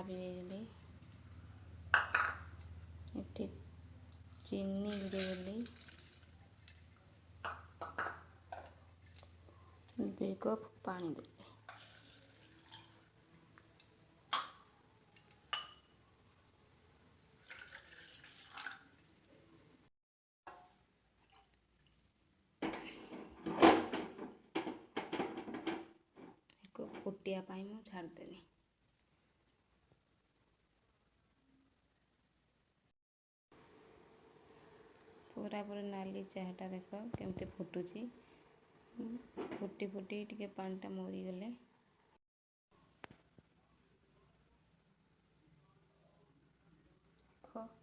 भी देदेली ये चीनी भी देदेली 2 कप पानी देली फुटिया पाई मु छाड़देली पूरा पूरा नाली चाहटा देख केमती फुटुची फुटी फुटी टिके पानीटा मरी गले देख